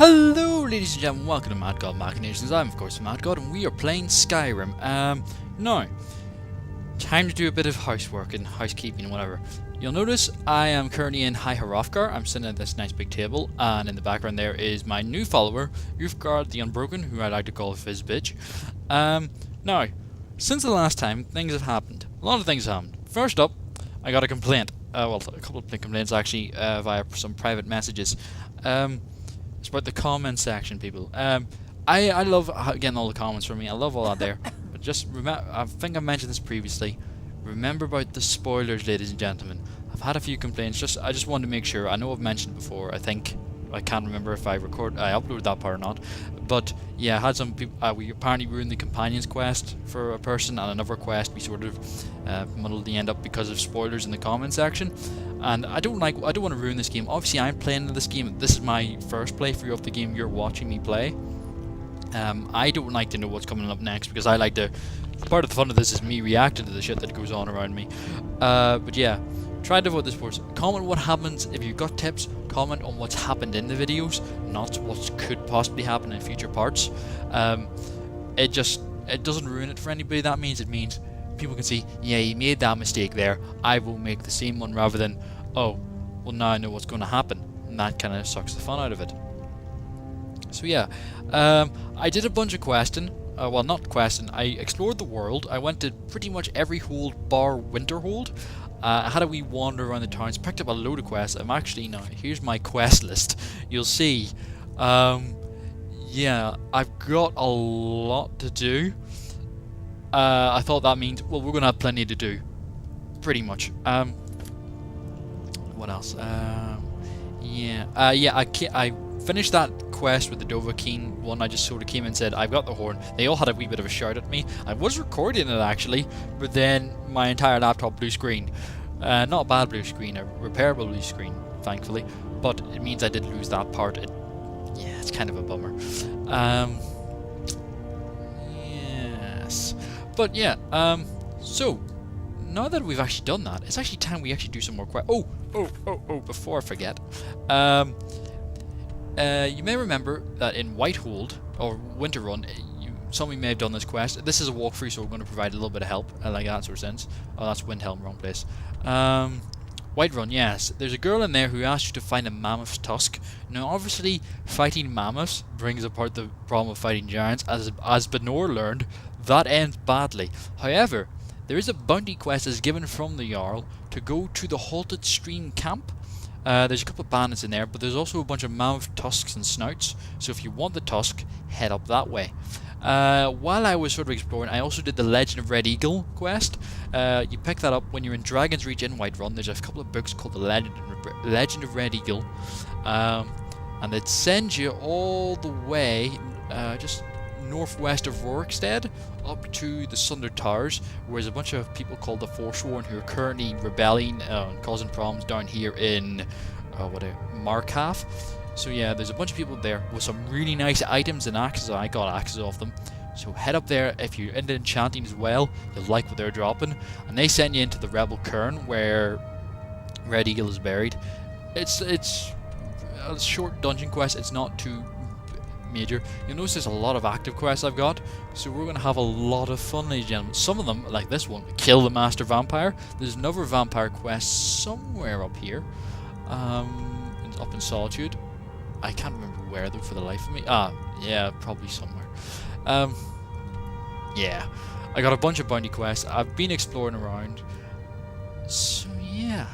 Hello ladies and gentlemen, welcome to Mad God Machinations. I'm of course Mad God and we are playing Skyrim. Now, time to do a bit of housework and housekeeping and whatever. You'll notice I am currently in High Hrothgar. I'm sitting at this nice big table, and in the background there is my new follower, Ulfgar the Unbroken, who I like to call Fizz Bitch. Now, since the last time, things have happened. A lot of things have happened. First up, I got a complaint. Well, a couple of complaints actually, via some private messages. It's about the comment section, people. I love getting all the comments from me. I love all that there. But just remember, I think I mentioned this previously. Remember about the spoilers, ladies and gentlemen. I've had a few complaints. I just wanted to make sure. I know I've mentioned before. I can't remember if I uploaded that part or not. But yeah, I had some people. We apparently ruined the companion's quest for a person, and another quest we sort of muddled the end up because of spoilers in the comment section. And I don't want to ruin this game. Obviously, I'm playing this game. This is my first playthrough of the game you're watching me play. I don't like to know what's coming up next because I like to. Part of the fun of this is me reacting to the shit that goes on around me. But yeah, try to avoid the spoilers. Comment what happens if you've got tips. Comment on what's happened in the videos, not what could possibly happen in future parts. It doesn't ruin it for anybody. That means people can see, yeah, he made that mistake there. I will make the same one, rather than, oh, well now I know what's going to happen, and that kind of sucks the fun out of it. So yeah, I did a bunch of questing. Well, not questing. I explored the world. I went to pretty much every hold bar Winterhold. I had a wee wander around the towns, picked up a load of quests. Here's my quest list. You'll see. Yeah, I've got a lot to do. I thought that means, well, we're going to have plenty to do. Pretty much. What else? I finished that quest with the Dovahkiin one. I just sort of came and said, I've got the horn. They all had a wee bit of a shout at me. I was recording it actually, but then my entire laptop blue screen. Not a bad blue screen, a repairable blue screen, thankfully. But it means I did lose that part. It's kind of a bummer. Yes. But yeah, so now that we've actually done that, it's actually time we actually do some more quests. Before I forget. You may remember that in Whitehold, or Winterrun, some of you may have done this quest. This is a walkthrough, so we're going to provide a little bit of help, like that sort of sense. Oh, that's Windhelm, wrong place. Whiterun, yes. There's a girl in there who asks you to find a mammoth's tusk. Now, obviously, fighting mammoths brings apart the problem of fighting giants. As Benor learned, that ends badly. However, there is a bounty quest that's given from the Jarl to go to the Halted Stream camp. There's a couple of bandits in there, but there's also a bunch of mammoth tusks and snouts, so if you want the tusk, head up that way. While I was sort of exploring, I also did the Legend of Red Eagle quest. You pick that up when you're in Dragon's Reach in Whiterun. There's a couple of books called the Legend of Red Eagle, and it sends you all the way, just northwest of Rorikstead, up to the Sunder Towers, where there's a bunch of people called the Forsworn who are currently rebelling and causing problems down here in Markaf. So yeah, there's a bunch of people there with some really nice items and axes. I got axes off them. So head up there if you're into enchanting as well. You'll like what they're dropping. And they send you into the Rebel Cairn where Red Eagle is buried. It's a short dungeon quest. It's not too major. You'll notice there's a lot of active quests I've got, so we're going to have a lot of fun, ladies and gentlemen. Some of them, like this one, kill the Master Vampire. There's another vampire quest somewhere up here, up in Solitude. I can't remember where though for the life of me. Yeah, probably somewhere. Yeah, I got a bunch of bounty quests. I've been exploring around, so yeah.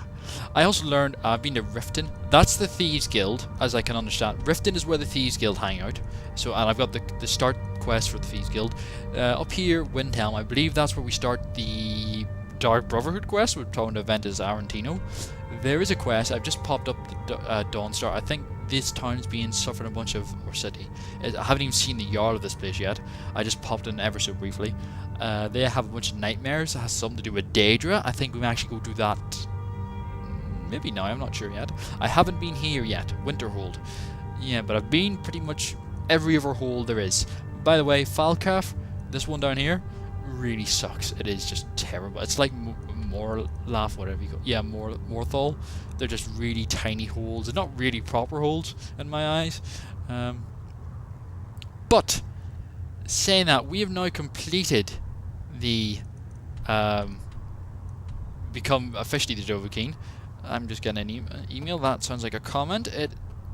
I also learned I've been to Riften. That's the Thieves Guild, as I can understand. Riften is where the Thieves Guild hang out. So, and I've got the start quest for the Thieves Guild. Up here, Windhelm, I believe that's where we start the Dark Brotherhood quest with talking to Ventus Arantino. There is a quest. I've just popped up the Dawnstar. I think this town's being suffering a bunch of, or city. I haven't even seen the Jarl of this place yet. I just popped in ever so briefly. They have a bunch of nightmares. It has something to do with Daedra. I think we may actually go do that. Maybe now, I'm not sure yet. I haven't been here yet, Winterhold. Yeah, but I've been pretty much every other hold there is. By the way, Falkaf, this one down here, really sucks. It is just terrible. It's like Morlaugh, whatever you call it. Yeah, Morthal. They're just really tiny holes. They're not really proper holes in my eyes. But saying that, we have now completed the become officially the Dovahkiin. I'm just getting an email. That sounds like a comment. It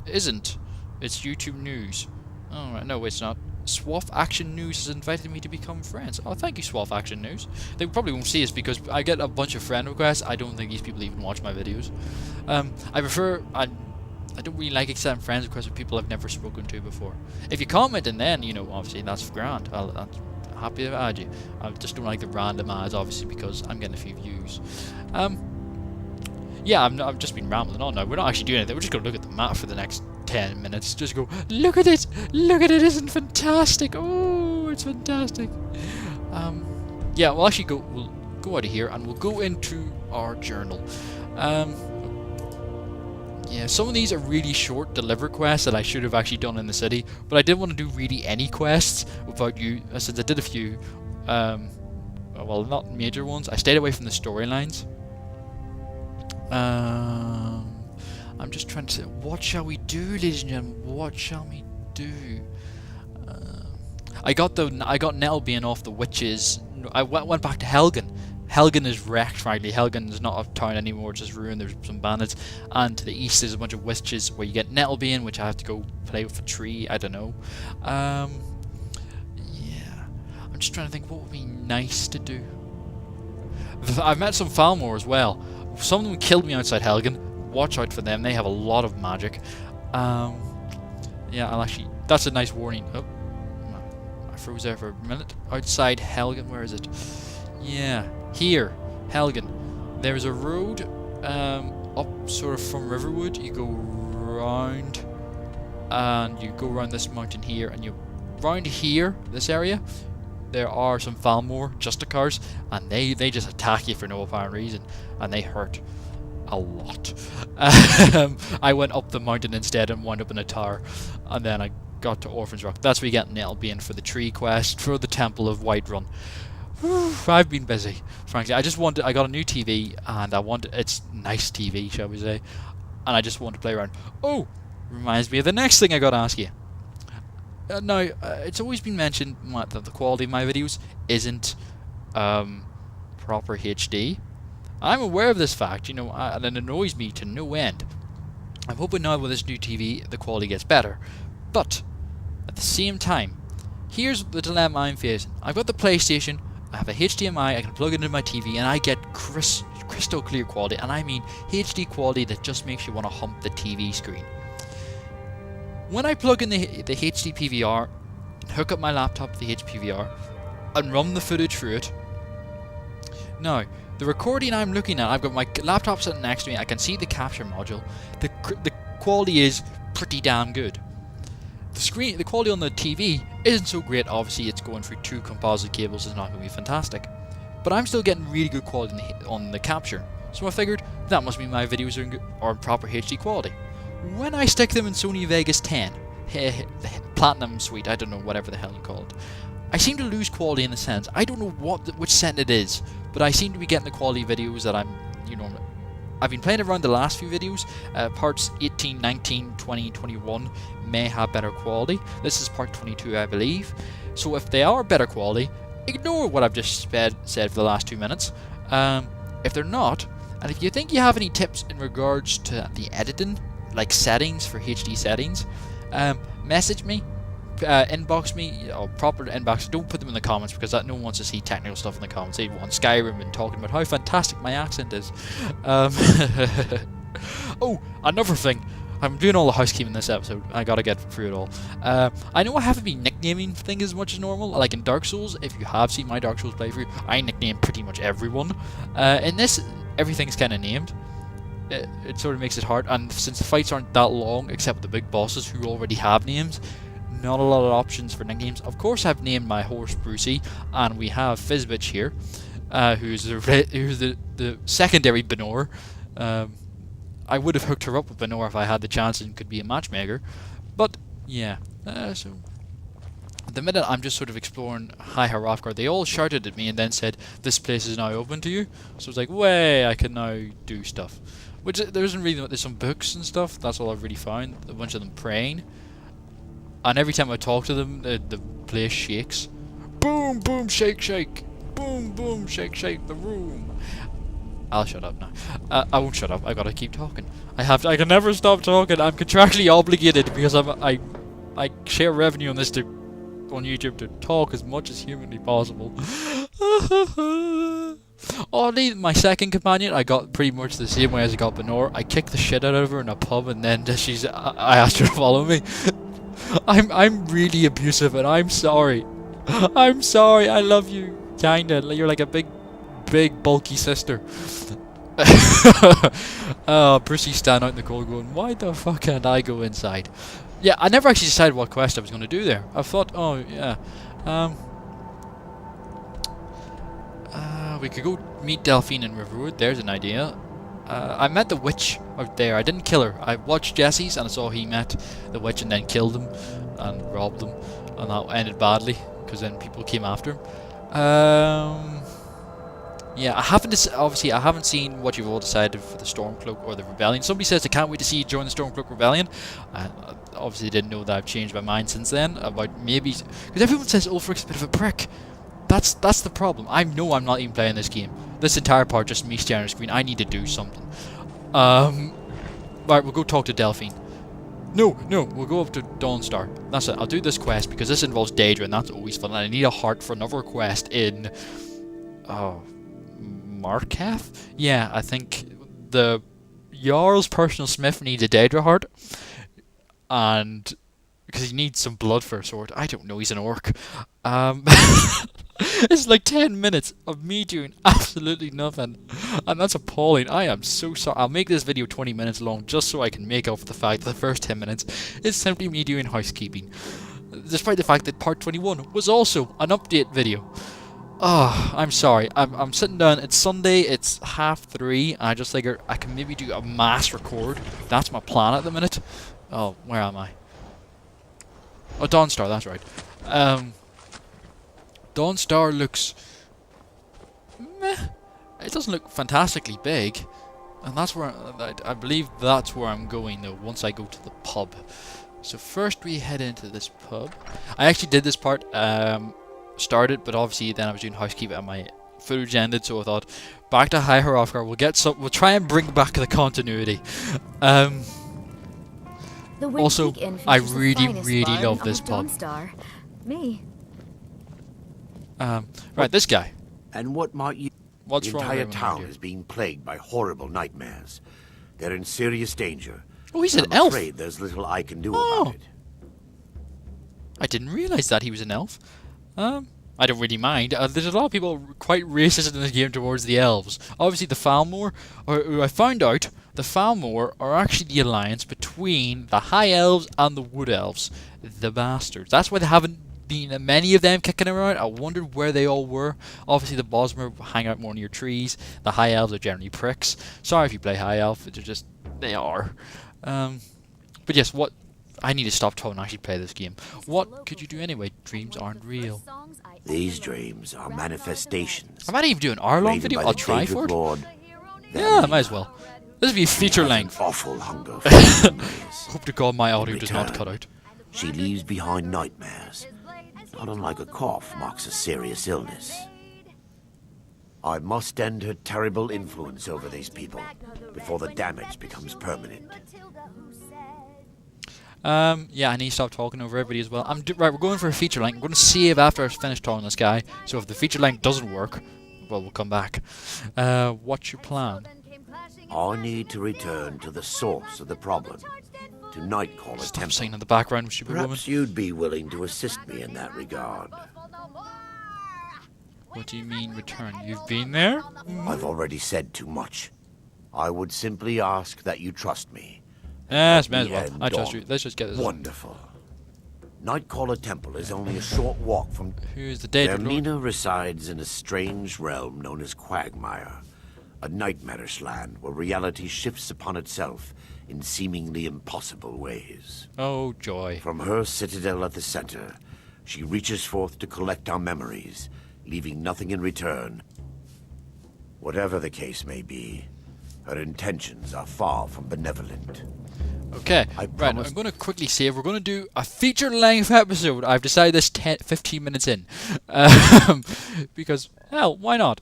isn't. It's YouTube News. Oh, right. No, it's not. Swaff Action News has invited me to become friends. Oh, thank you, Swaff Action News. They probably won't see us because I get a bunch of friend requests. I don't think these people even watch my videos. I don't really like accepting friends requests with people I've never spoken to before. If you comment and then, you know, obviously that's grand. I'm happy to add you. I just don't like the random ads, obviously, because I'm getting a few views. Yeah, I've just been rambling on now. We're not actually doing anything. We're just going to look at the map for the next 10 minutes. Just go, look at it! Look at it! Isn't it fantastic? Oh, it's fantastic. Yeah, we'll actually we'll go out of here and we'll go into our journal. Yeah, some of these are really short deliver quests that I should have actually done in the city, but I didn't want to do really any quests without you, since I did a few, well, not major ones. I stayed away from the storylines. I'm just trying to say, what shall we do, ladies and gentlemen? What shall we do? I got Nettlebane off the witches. I went back to Helgen. Helgen is wrecked, frankly. Helgen is not a town anymore, it's just ruined. There's some bandits. And to the east there's a bunch of witches where you get Nettlebane, which I have to go play with a tree. I don't know. Yeah. I'm just trying to think what would be nice to do. I've met some Falmor as well. Some of them killed me outside Helgen. Watch out for them. They have a lot of magic. Yeah, I'll actually... That's a nice warning. Oh, I froze there for a minute. Outside Helgen, where is it? Yeah, here, Helgen. There's a road up sort of from Riverwood. You go round, and you go around this mountain here, and you round here, this area. There are some Falmor Justicars, and they just attack you for no apparent reason, and they hurt a lot. I went up the mountain instead and wound up in a tower, and then I got to Orphan's Rock. That's where you get Nettlebane for the tree quest for the Temple of Whiterun. I've been busy, frankly. I got a new TV, and it's nice TV, shall we say, and I just want to play around. Oh, reminds me of the next thing I got to ask you. Now, it's always been mentioned that the quality of my videos isn't proper HD. I'm aware of this fact, you know, and it annoys me to no end. I'm hoping now with this new TV the quality gets better, but at the same time, here's the dilemma I'm facing. I've got the PlayStation, I have a HDMI, I can plug it into my TV, and I get crystal clear quality, and I mean HD quality that just makes you want to hump the TV screen. When I plug in the HD PVR, hook up my laptop to the HD PVR, and run the footage through it, now, the recording I'm looking at, I've got my laptop sitting next to me, I can see the capture module, the quality is pretty damn good. The quality on the TV isn't so great, obviously it's going through 2 composite cables, it's not going to be fantastic. But I'm still getting really good quality on the capture, so I figured that must mean my videos are in proper HD quality. When I stick them in Sony Vegas 10, the Platinum Suite, I don't know, whatever the hell you call it, I seem to lose quality in the sense. I don't know which setting it is, but I seem to be getting the quality videos that I've been playing around the last few videos. Parts 18, 19, 20, 21 may have better quality. This is part 22, I believe. So if they are better quality, ignore what I've just said for the last 2 minutes. If they're not, and if you think you have any tips in regards to the editing, like settings for HD settings, message me, inbox me, or proper inbox. Don't put them in the comments because no one wants to see technical stuff in the comments. They want Skyrim and talking about how fantastic my accent is. Oh, another thing. I'm doing all the housekeeping in this episode. I gotta get through it all. I know I haven't been nicknaming things as much as normal. Like in Dark Souls, if you have seen my Dark Souls playthrough, I nickname pretty much everyone. In this, everything's kind of named. It sort of makes it hard, and since the fights aren't that long, except with the big bosses who already have names, not a lot of options for nicknames. Of course, I've named my horse Brucey, and we have Fizzbitch here, who's the secondary Benor. I would have hooked her up with Benor if I had the chance and could be a matchmaker, but yeah. So at the minute, I'm just sort of exploring High Hrothgar. They all shouted at me and then said, "This place is now open to you." So it's like, way, I can now do stuff. Which there isn't really. There's some books and stuff. That's all I've really found. A bunch of them praying. and every time I talk to them, the place shakes. Boom, boom, shake, shake. Boom, boom, shake, shake the room. I'll shut up now. I won't shut up. I gotta keep talking. I can never stop talking. I'm contractually obligated because I share revenue on this on YouTube to talk as much as humanly possible. Oddly, my second companion, I got pretty much the same way as I got Benor. I kicked the shit out of her in a pub, and then I asked her to follow me. I'm really abusive, and I'm sorry. I'm sorry. I love you, kinda. You're like a big, bulky sister. Brucey's standing out in the cold, going, "Why the fuck can't I go inside?" Yeah, I never actually decided what quest I was going to do there. I thought, oh yeah, we could go meet Delphine in Riverwood. There's an idea. I met the witch out there. I didn't kill her. I watched Jesse's and I saw he met the witch and then killed him and robbed them, and that ended badly because then people came after him. Yeah, I haven't seen what you've all decided for the Stormcloak or the Rebellion. Somebody says they can't wait to see you join the Stormcloak Rebellion. I obviously didn't know that I've changed my mind since then about maybe, because everyone says Ulfric's a bit of a prick. That's the problem. I know I'm not even playing this game. This entire part just me staring at the screen. I need to do something. Right, we'll go talk to Delphine. No, we'll go up to Dawnstar. That's it. I'll do this quest because this involves Daedra, and that's always fun. And I need a heart for another quest in Marketh? Yeah, I think the Jarl's personal smith needs a Daedra heart, and because he needs some blood for a sword. I don't know, he's an orc. It's like 10 minutes of me doing absolutely nothing, and that's appalling. I am so sorry. I'll make this video 20 minutes long just so I can make up for the fact that the first 10 minutes is simply me doing housekeeping, despite the fact that part 21 was also an update video. Oh, I'm sorry. I'm sitting down. It's Sunday. It's 3:30. I just figure I can maybe do a mass record. That's my plan at the minute. Oh, where am I? Oh, Dawnstar. That's right. Dawnstar looks meh. It doesn't look fantastically big, and that's where I believe that's where I'm going though. Once I go to the pub. So first we head into this pub. I actually did this part. Started, but obviously then I was doing housekeeping and my footage ended, so I thought back to High Hrothgar. We'll try and bring back the continuity. Also, I really love this pub. Me. Right, this guy. And what might you? What's the wrong with entire everyone town here? is being plagued by horrible nightmares. They're in serious danger. Oh, he's an I'm elf. afraid there's little I can do Oh. about it. I didn't realise that he was an elf. I don't really mind. There's a lot of people quite racist in this game towards the elves. Obviously, the Falmor, who I found out, the Falmor are actually the alliance between the High Elves and the Wood Elves. The bastards. That's why there haven't been many of them kicking around. I wondered where they all were. Obviously, the Bosmer hang out more near trees. The High Elves are generally pricks. Sorry if you play High Elf. They are. But yes, what... I need to stop talking and actually play this game. What could you do anyway? Dreams aren't real. These dreams are manifestations. I might even do an hour-long created video. by I'll the try for Daedric it. Lord, Yeah, I Vaermina. might as well. This will be feature length. Awful hunger for memories. Hope to God my audio does not Return. cut out. She leaves behind nightmares. Not unlike a cough marks a serious illness. I must end her terrible influence over these people before the damage becomes permanent. Yeah, I need to stop talking over everybody as well. Right, we're going for a feature length. I'm going to save after I finish talking to this guy. So if the feature length doesn't work, well, we'll come back. What's your plan? I need to return to the source of the problem, to Nightcaller Stop Temple. singing in the background, stupid woman. Perhaps you'd be willing to assist me in that regard. What do you mean return? You've been there? I've already said too much. I would simply ask that you trust me. Yes, may as well. end I trust on you. Let's just get this on. Wonderful. Nightcaller Temple is only a short walk from... Who's the Daedra Lord? Vaermina resides in a strange realm known as Quagmire, a nightmarish land where reality shifts upon itself in seemingly impossible ways. Oh, joy. From her citadel at the center, she reaches forth to collect our memories, leaving nothing in return. Whatever the case may be, her intentions are far from benevolent. Okay, right, I'm going to quickly save. We're going to do a feature-length episode. I've decided this 15 minutes in. Because, hell, why not?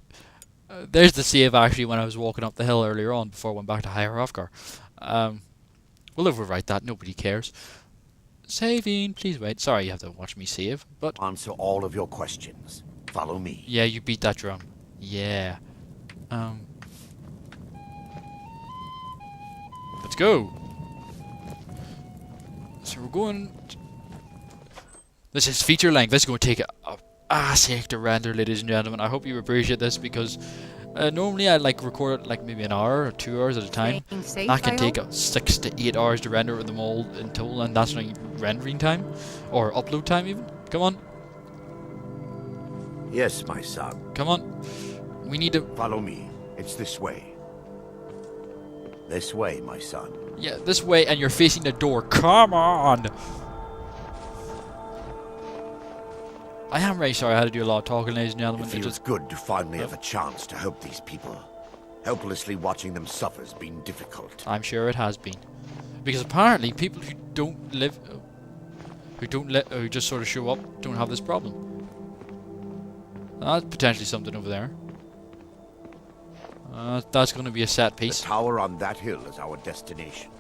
There's the save, actually, when I was walking up the hill earlier on before I went back to Higher Hrothgar. We'll overwrite that. Nobody cares. Saving. Please wait. Sorry you have to watch me save, but... Answer all of your questions. Follow me. Yeah, you beat that drum. Yeah. Let's go. So we're going... This is feature length. This is going to take a ass ache to render, ladies and gentlemen. I hope you appreciate this because normally I like record it like maybe an hour or 2 hours at a time. That can take 6 to 8 hours to render them all in total, and that's not rendering time or upload time even. Come on. Yes, my son. Come on. We need to... Follow me. It's this way. This way, my son. Yeah, this way, and you're facing the door. Come on! I am very sorry I had to do a lot of talking, ladies and gentlemen. It feels good to finally have a chance to help these people. Helplessly watching them suffer has been difficult. I'm sure it has been. Because apparently people who don't live... who just sort of show up don't have this problem. That's potentially something over there. That's going to be a set piece. The tower on that hill is our destination.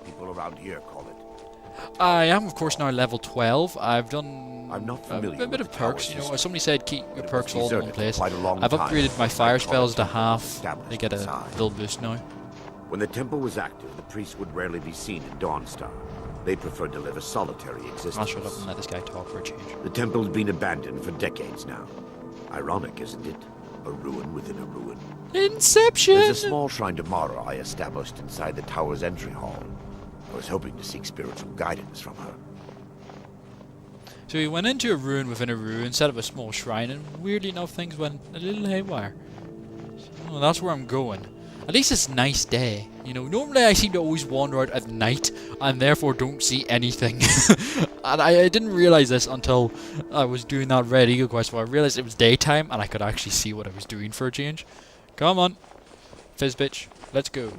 People around here call it. I am, of course, now level 12. I've done I'm not familiar a bit with of the tower perks. You know, system, somebody said keep your but it perks was all in one deserted place. for quite a long I've time. upgraded my fire spells to half. Established They get a inside. little boost now. When the temple was active, the priests would rarely be seen in Dawnstar. They preferred to live a solitary existence. I'll shut up and let this guy talk for a change. The temple's been abandoned for decades now. Ironic, isn't it? A ruin within a ruin. Inception! There's a small shrine to Mara I established inside the tower's entry hall. I was hoping to seek spiritual guidance from her. So we went into a ruin within a ruin, set up a small shrine, and weirdly enough things went a little haywire. So that's where I'm going. At least it's a nice day. You know, normally I seem to always wander out at night, and therefore don't see anything. And I didn't realize this until I was doing that Red Eagle quest, where I realized it was daytime, and I could actually see what I was doing for a change. Come on. Fizz bitch. Let's go.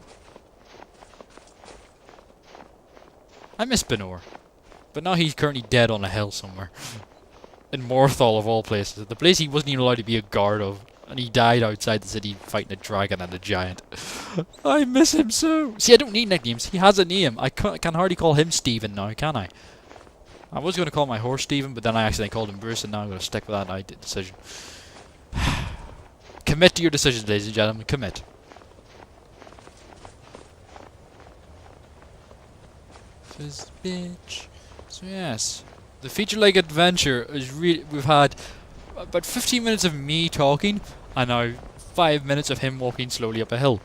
I miss Benor. But now he's currently dead on a hill somewhere. In Morthal of all places. The place he wasn't even allowed to be a guard of. And he died outside the city fighting a dragon and a giant. I miss him so. See, I don't need nicknames. He has a name. I can hardly call him Stephen now, can I? I was going to call my horse Stephen, but then I accidentally called him Bruce, and now I'm going to stick with that decision. Commit to your decisions, ladies and gentlemen. Commit. Fizz bitch. So yes, the feature-like adventure is really... We've had about 15 minutes of me talking, and now 5 minutes of him walking slowly up a hill.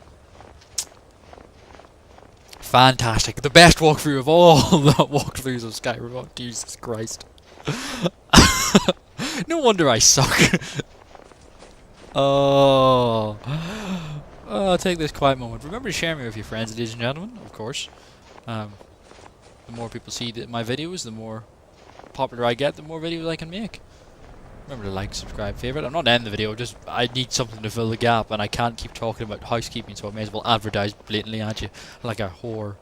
Fantastic. The best walkthrough of all the walkthroughs of Skyrim. Oh, Jesus Christ. No wonder I suck. Oh. I'll take this quiet moment. Remember to share me with your friends, ladies and gentlemen, of course. The more people see my videos, the more popular I get, the more videos I can make. Remember to like, subscribe, favorite. I'm not ending the video, just I need something to fill the gap, and I can't keep talking about housekeeping, so I may as well advertise blatantly at you like a whore.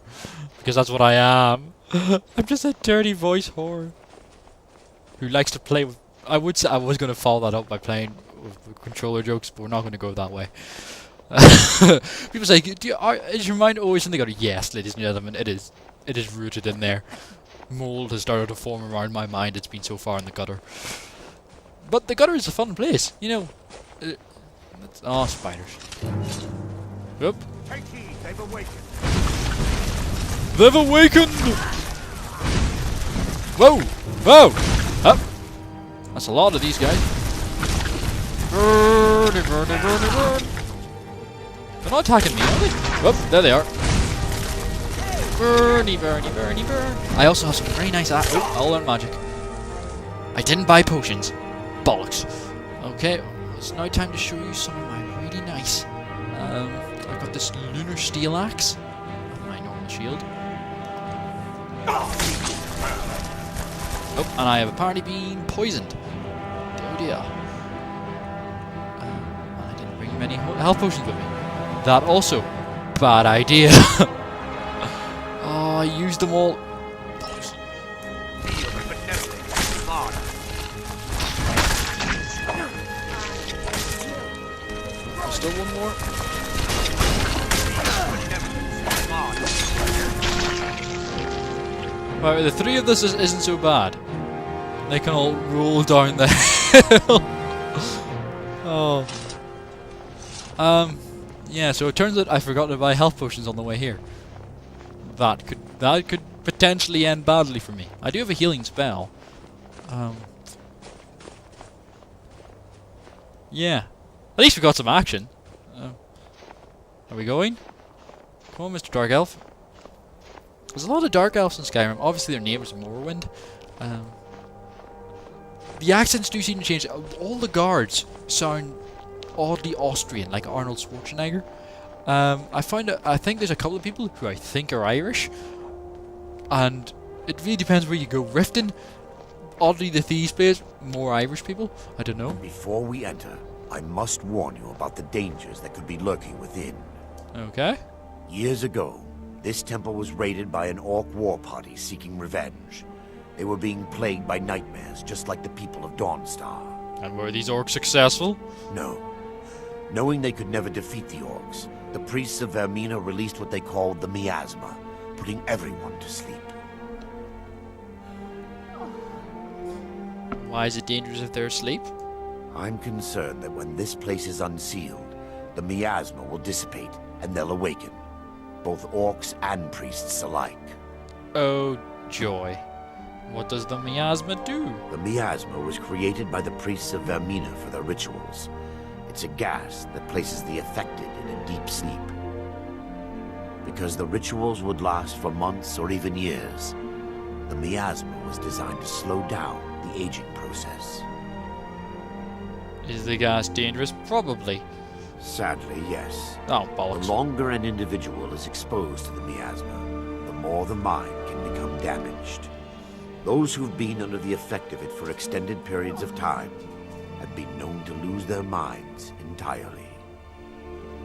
Because that's what I am. I'm just a dirty voice whore who likes to play with... I would say I was going to follow that up by playing with controller jokes, but we're not going to go that way. People say, is your mind always in the gutter? Yes, ladies and gentlemen, it is. It is rooted in there. Mold has started to form around my mind. It's been so far in the gutter. But the gutter is a fun place, you know. Oh, spiders. Yep. Take heed, they've awakened. They've awakened! Whoa! Whoa! Up! That's a lot of these guys. Burn, burn, burn, burn. They're not attacking me, are they? Oh, there they are. Burny, burny, burny, burn. I also have some very nice... Oh, I'll learn magic. I didn't buy potions. Bollocks. Okay, it's now time to show you some of my really nice... I've got this lunar steel axe. And my normal shield. Oh, and I have apparently been poisoned. Oh dear. And I didn't bring many health potions with me. That also. Bad idea. Oh, used them all. Still one more. Right, the three of this isn't so bad. They can all roll down the hill. Oh. Yeah, so it turns out I forgot to buy health potions on the way here. That could potentially end badly for me. I do have a healing spell. Yeah. At least we got some action. Are we going? Come on, Mr. Dark Elf. There's a lot of Dark Elves in Skyrim. Obviously, their neighbours in Morrowind. The accents do seem to change. All the guards sound oddly Austrian, like Arnold Schwarzenegger. I think there's a couple of people who I think are Irish. And it really depends where you go. Riften, oddly the Thieves place, more Irish people. I don't know. Before we enter, I must warn you about the dangers that could be lurking within. Okay. Years ago, this temple was raided by an orc war party seeking revenge. They were being plagued by nightmares, just like the people of Dawnstar. And were these orcs successful? No. Knowing they could never defeat the orcs, the priests of Vaermina released what they called the miasma, putting everyone to sleep. Why is it dangerous if they're asleep? I'm concerned that when this place is unsealed, the miasma will dissipate and they'll awaken. Both orcs and priests alike. Oh, joy. What does the miasma do? The miasma was created by the priests of Vaermina for their rituals. It's a gas that places the affected in a deep sleep. Because the rituals would last for months or even years, the miasma was designed to slow down the aging process. Is the gas dangerous? Probably. Sadly, yes. Oh, The bollocks. longer an individual is exposed to the miasma, the more the mind can become damaged. Those who've been under the effect of it for extended periods of time have been known to lose their minds entirely.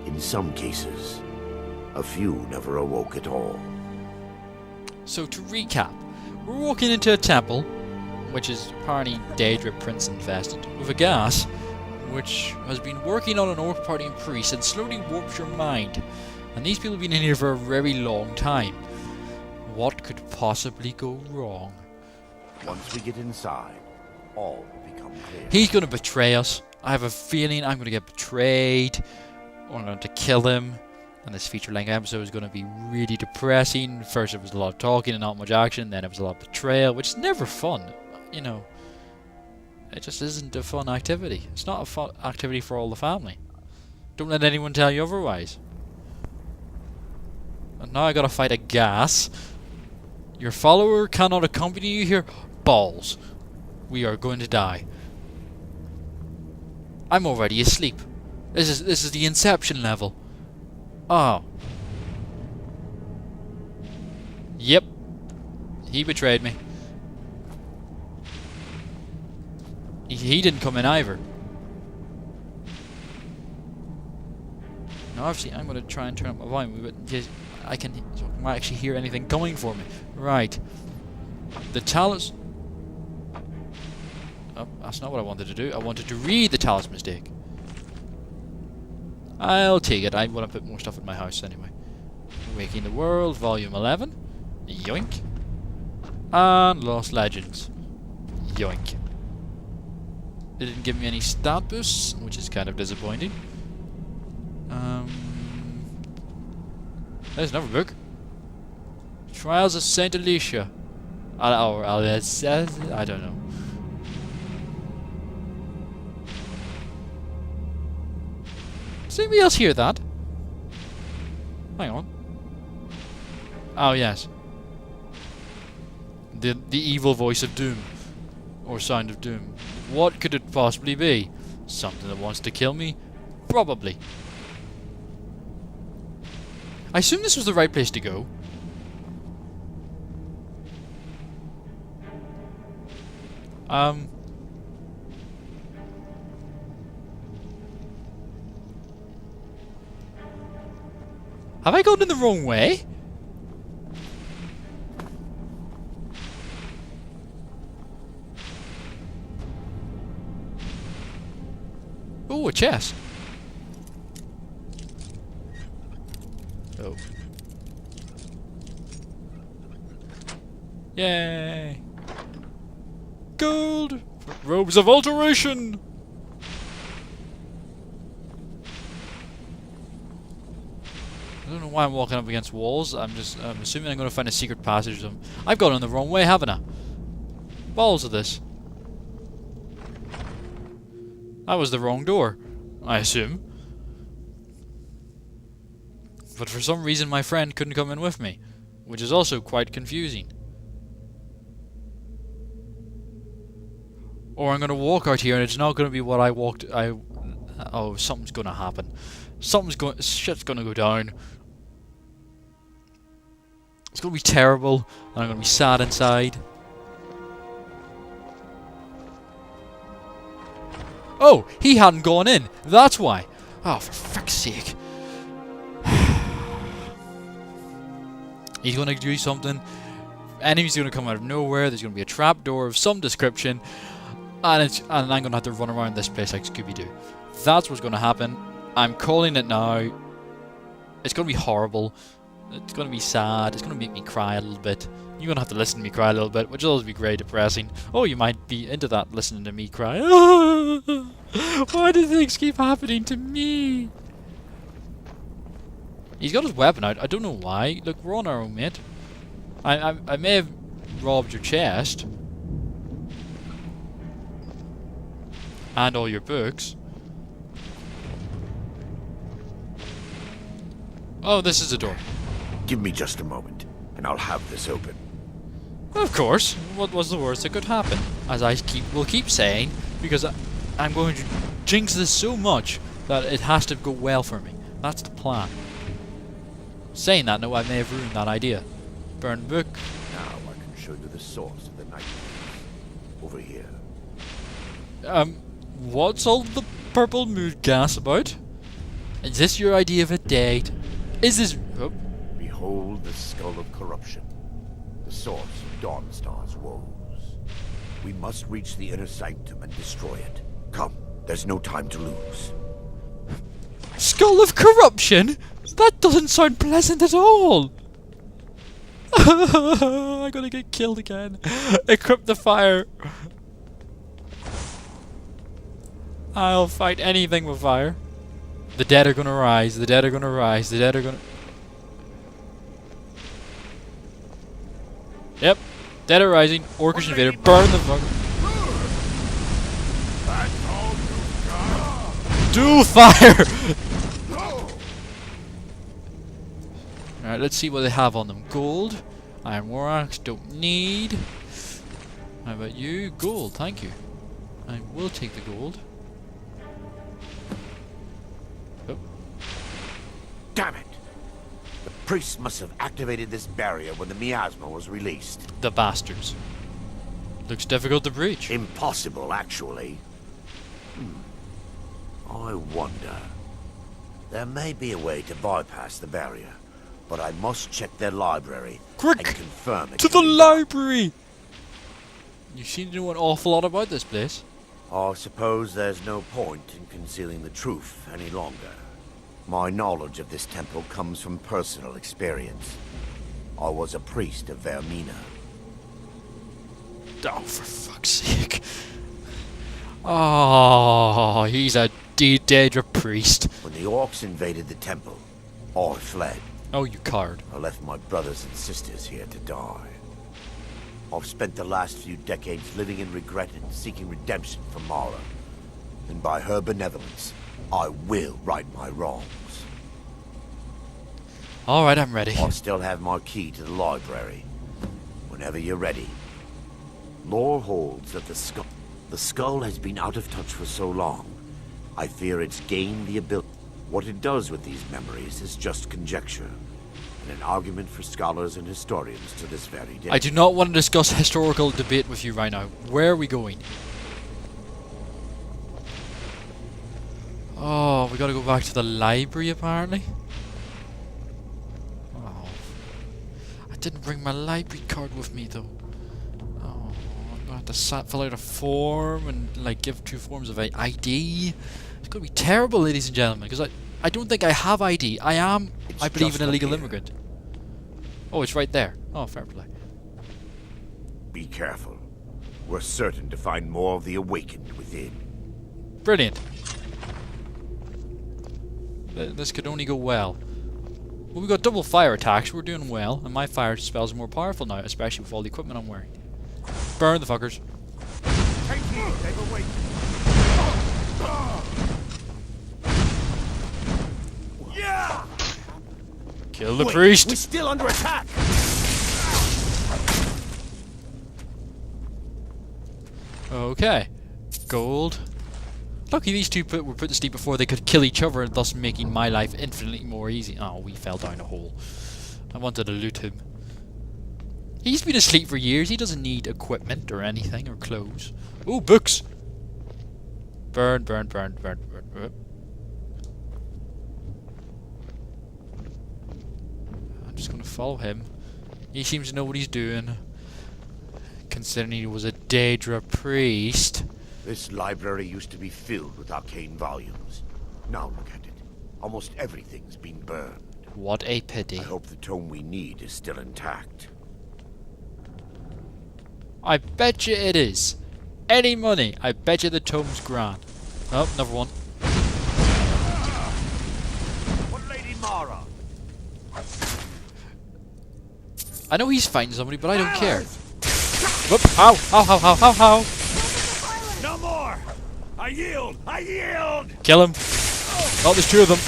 In some cases, a few never awoke at all. So to recap, we're walking into a temple, which is apparently Daedra Prince infested, with a gas, which has been working on an orc party and priest and slowly warps your mind. And these people have been in here for a very long time. What could possibly go wrong? Once we get inside, all will become clear. He's going to betray us. I have a feeling I'm going to get betrayed. Or I'm going to kill him. And this feature-length episode is going to be really depressing. First it was a lot of talking and not much action. Then it was a lot of betrayal, which is never fun. You know, it just isn't a fun activity. It's not a fun activity for all the family. Don't let anyone tell you otherwise. And now I gotta fight a gas. Your follower cannot accompany you here. Balls. We are going to die. I'm already asleep. This is the Inception level. Oh. Yep. He betrayed me. He didn't come in either. Now obviously I'm going to try and turn up my volume, but I can actually hear anything coming for me. Right. The talisman. Oh, that's not what I wanted to do. I wanted to read the talisman mistake. I'll take it. I want to put more stuff in my house anyway. Waking the World, Volume 11. Yoink. And Lost Legends. Yoink. It didn't give me any stat boosts, which is kind of disappointing. There's another book. Trials of Saint Alicia. I don't know. Does anybody else hear that? Hang on. Oh yes. The evil voice of doom. Or sound of doom. What could it possibly be? Something that wants to kill me? Probably. I assume this was the right place to go. Have I gone in the wrong way? Oh, a chest. Oh. Yay! Gold! Robes of alteration! I don't know why I'm walking up against walls. I'm assuming I'm going to find a secret passage. I've gone in the wrong way, haven't I? Balls of this. That was the wrong door, I assume. But for some reason my friend couldn't come in with me, which is also quite confusing. Or I'm going to walk out here and it's not going to be what I walked... Oh, something's going to happen. Shit's going to go down. It's going to be terrible, and I'm going to be sad inside. Oh, he hadn't gone in. That's why. Oh, for fuck's sake. He's going to do something. Enemies are going to come out of nowhere. There's going to be a trapdoor of some description. And I'm going to have to run around this place like Scooby-Doo. That's what's going to happen. I'm calling it now. It's going to be horrible. It's going to be sad. It's going to make me cry a little bit. You're going to have to listen to me cry a little bit, which will always be very depressing. Oh, you might be into that, listening to me cry. Why do things keep happening to me? He's got his weapon out. I don't know why. Look, we're on our own, mate. I may have robbed your chest. And all your books. Oh, this is a door. Give me just a moment, and I'll have this open. Of course. What was the worst that could happen? As I will keep saying, because I'm going to jinx this so much that it has to go well for me. That's the plan. Saying that, no, I may have ruined that idea. Burn book. Now I can show you the source of the nightmares. Over here. What's all the purple mood gas about? Is this your idea of a date? Is this... Oh. Behold the skull of corruption. The source of Dawnstar's woes. We must reach the inner sanctum and destroy it. Come, there's no time to lose. Skull of corruption? That doesn't sound pleasant at all. I'm gonna get killed again. Equip the fire. I'll fight anything with fire. The dead are gonna rise. The dead are gonna rise. The dead are gonna... Yep. Dead are rising. Orcish invader. Burn the fuck. Dual fire! Alright, let's see what they have on them. Gold. Iron War Axe. Don't need. How about you? Gold. Thank you. I will take the gold. Oh. Damn it! The priests must have activated this barrier when the miasma was released. The bastards. Looks difficult to breach. Impossible, actually. I wonder. There may be a way to bypass the barrier, but I must check their library Quick! and confirm it. To the library! You seem to know an awful lot about this place. I suppose there's no point in concealing the truth any longer. My knowledge of this temple comes from personal experience. I was a priest of Vaermina. Oh, for fuck's sake. Oh, he's a Daedra priest. When the orcs invaded the temple, I fled. Oh, you coward. I left my brothers and sisters here to die. I've spent the last few decades living in regret and seeking redemption from Mara. And by her benevolence, I will right my wrongs. Alright, I'm ready. I still have my key to the library. Whenever you're ready. Lore holds that the skull has been out of touch for so long. I fear it's gained the ability. What it does with these memories is just conjecture. And an argument for scholars and historians to this very day. I do not want to discuss historical debate with you right now. Where are we going? Oh, we gotta go back to the library apparently. Oh. I didn't bring my library card with me though. Oh, I'm gonna have to fill out a form and like give 2 forms of ID. It's going to be terrible, ladies and gentlemen, because I don't think I have ID. I believe, an illegal immigrant. Oh, it's right there. Oh, fair play. Be careful. We're certain to find more of the awakened within. Brilliant. This could only go well. Well, we've got double fire attacks. We're doing well, and my fire spells are more powerful now, especially with all the equipment I'm wearing. Burn the fuckers. Take heed, they've awakened. Yeah! Kill the priest. We're still under attack. Okay. Gold. Lucky these two were put to sleep before they could kill each other, thus making my life infinitely more easy. Oh, we fell down a hole. I wanted to loot him. He's been asleep for years. He doesn't need equipment or anything, or clothes. Ooh, books! Burn, burn, burn, burn, burn. I'm just gonna follow him. He seems to know what he's doing. Considering he was a Daedra priest. This library used to be filled with arcane volumes. Now look at it. Almost everything's been burned. What a pity. I hope the tome we need is still intact. I bet you it is. Any money, I bet you the tome's grand. Oh, another one. What, Lady Mara? I know he's fighting somebody, but I don't care. Whoop! Ow! Ow! Ow! Ow! Ow! Ow! No more! I yield! I yield! Kill him! Oh, there's two of them.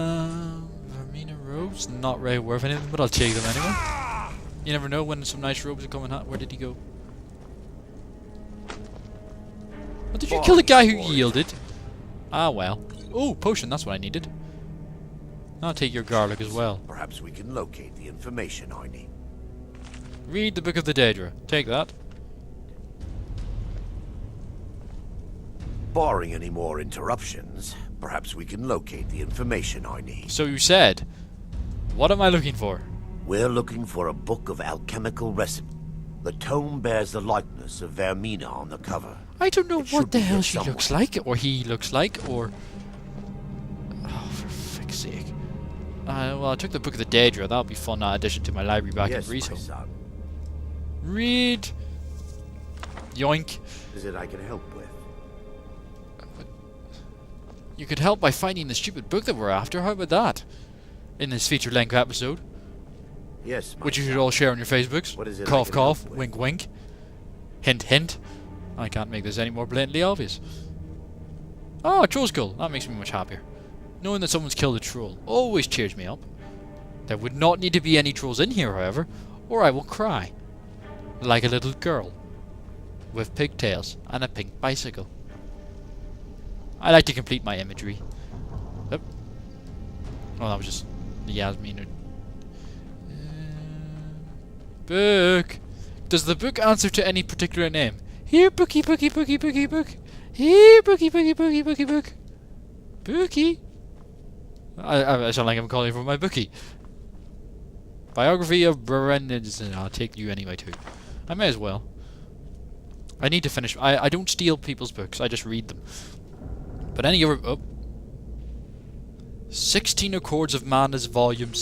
Vaermina robes? Not really worth anything, but I'll take them anyway. You never know when some nice robes are coming out. Where did he go? Oh, did you kill the guy who yielded? Ah, well. Oh, potion, that's what I needed. I'll take your garlic as well. Perhaps we can locate the information I need. Read the Book of the Daedra. Take that. Barring any more interruptions, perhaps we can locate the information I need. So you said. What am I looking for? We're looking for a book of alchemical recipes. The tome bears the likeness of Vaermina on the cover. I don't know It what should the be hell here she looks somewhere. like, or he looks like, or... Oh, for fuck's sake. Well, I took the Book of the Daedra. That'll be fun addition to my library back Yes, in my Greece. son. Read. Yoink. Is it I can help with? You could help by finding the stupid book that we're after. How about that? In this feature-length episode, Yes, my which you son. should all share on your Facebooks. What is it I Cough, can cough. help with? Wink, wink. Hint, hint. I can't make this any more blatantly obvious. Oh, a troll skull. That makes me much happier. Knowing that someone's killed a troll always cheers me up. There would not need to be any trolls in here, however, or I will cry. Like a little girl. With pigtails and a pink bicycle. I like to complete my imagery. Yep. Oh, that was just Yasmin. Book. Does the book answer to any particular name? Here, bookie, bookie, bookie, bookie, book. Here, bookie, bookie, bookie, bookie, book. Bookie. I sound like I'm calling for my bookie. Biography of Brendan. I'll take you anyway too. I may as well. I need to finish. I don't steal people's books. I just read them. But any other... Oh. 16 Accords of Madness, Volume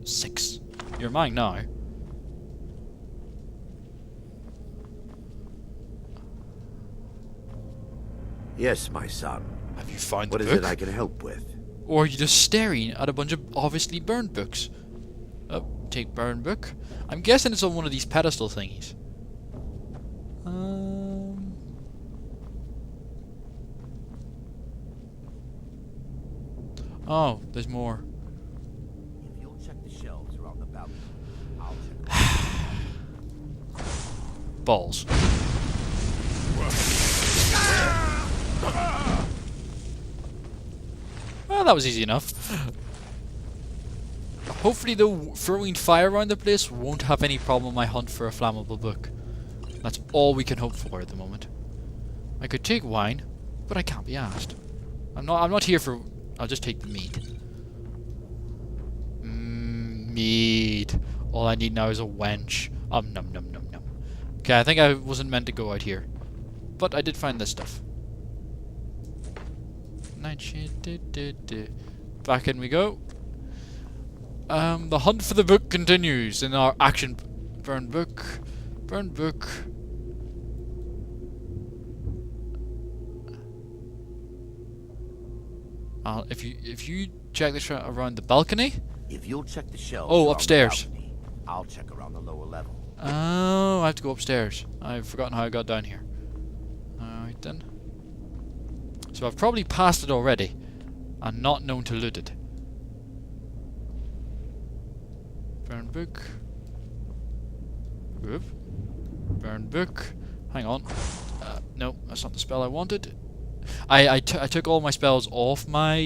6. You're mine now. Yes, my son. Have you found What the is book? it I can help with? Or are you just staring at a bunch of obviously burned books? Oh, take burned book. I'm guessing it's on one of these pedestal thingies. Oh, there's more. If you'll check the shelves around the balcony, I'll check. Balls. Well, that was easy enough. Hopefully, though, throwing fire around the place won't have any problem in my hunt for a flammable book. That's all we can hope for at the moment. I could take wine, but I can't be asked. I'm not here for... I'll just take the mead. Mead. All I need now is a wench. Num num num num. Okay, I think I wasn't meant to go out here. But I did find this stuff. Night shit. Back in we go. The hunt for the book continues in our action. Burn book. Burn book. If you check this around the balcony. If you'll check the shelves. Oh, upstairs. Balcony, I'll check around the lower level. Oh, I have to go upstairs. I've forgotten how I got down here. Alright then. So I've probably passed it already and not known to loot it. Burn book. Whoop. Burn book. Hang on. No, that's not the spell I wanted. I took all my spells off my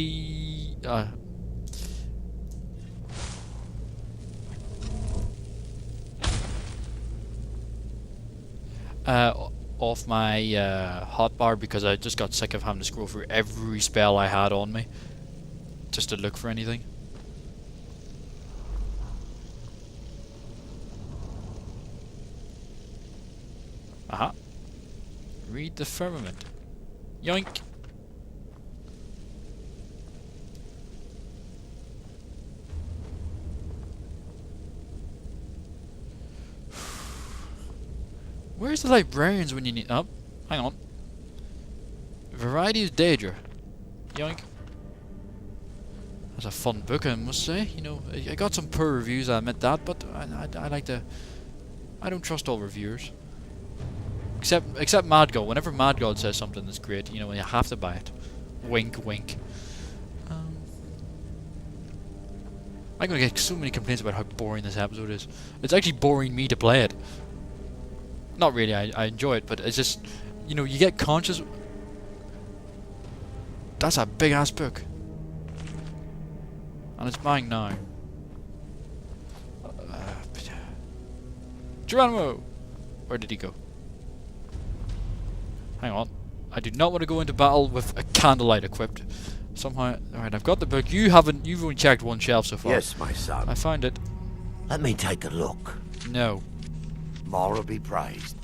off my hotbar because I just got sick of having to scroll through every spell I had on me just to look for anything. Aha. Read the firmament. Yoink. Where's the librarians when you need... Oh, hang on. Variety of Daedra. Yoink. That's a fun book, I must say. You know, I got some poor reviews, I admit that, but I like to... I don't trust all reviewers. Except Mad God. Whenever Mad God says something that's great, you know, you have to buy it. Wink, wink. I'm gonna get so many complaints about how boring this episode is. It's actually boring me to play it. Not really, I enjoy it, but it's just, you know, you get conscious. That's a big ass book. And it's mine now. Geronimo! Where did he go? Hang on. I do not want to go into battle with a candlelight equipped. Somehow... Alright, I've got the book. You've only checked one shelf so far. Yes, my son. I found it. Let me take a look. No. Mara be praised.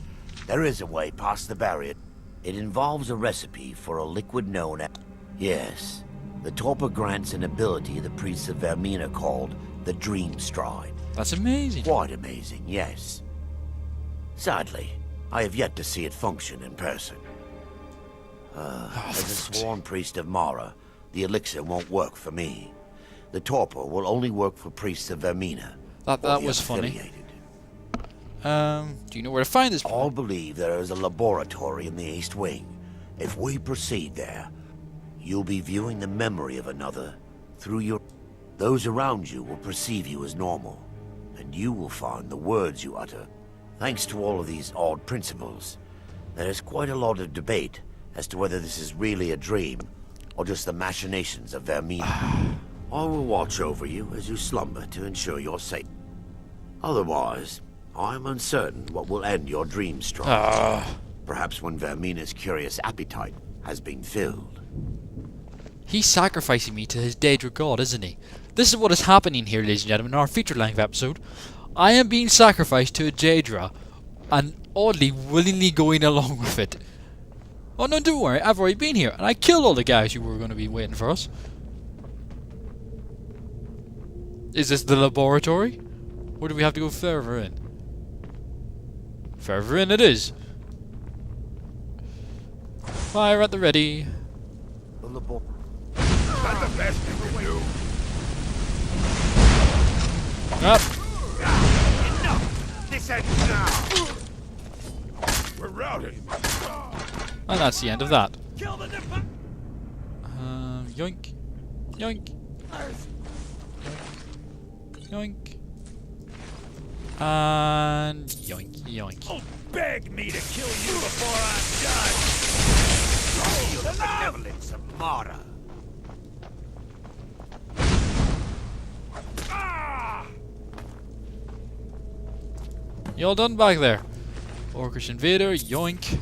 There is a way past the barrier. It involves a recipe for a liquid known as... Yes. The torpor grants an ability the priests of Vaermina called the Dream Stride. That's amazing. Quite amazing, yes. Sadly, I have yet to see it function in person. As a sworn priest of Mara, the elixir won't work for me. The torpor will only work for priests of Vaermina. That was funny. Do you know where to find this? All believe there is a laboratory in the East Wing. If we proceed there, you'll be viewing the memory of another through your... Those around you will perceive you as normal, and you will find the words you utter. Thanks to all of these odd principles, there is quite a lot of debate as to whether this is really a dream or just the machinations of Vaermina. I will watch over you as you slumber to ensure your safety. Otherwise, I am uncertain what will end your dream stride. Perhaps when Vaermina's curious appetite has been filled. He's sacrificing me to his Daedra god, isn't he? This is what is happening here, ladies and gentlemen, in our feature-length episode. I am being sacrificed to a Daedra, and oddly, willingly going along with it. Oh no, don't worry, I've already been here, and I killed all the guys who were going to be waiting for us. Is this the laboratory? Or do we have to go further in? Further in it is. Fire at the ready. That's the best you can do. Up. Enough! This ends now! We're routing. And that's the end of that. Kill the Yoink. Yoink. Yoink. And yoink, yoink. Don't beg me to kill you before I'm done. The benevolence of Mara. Ah! You all done back there? Orcish invader, yoink.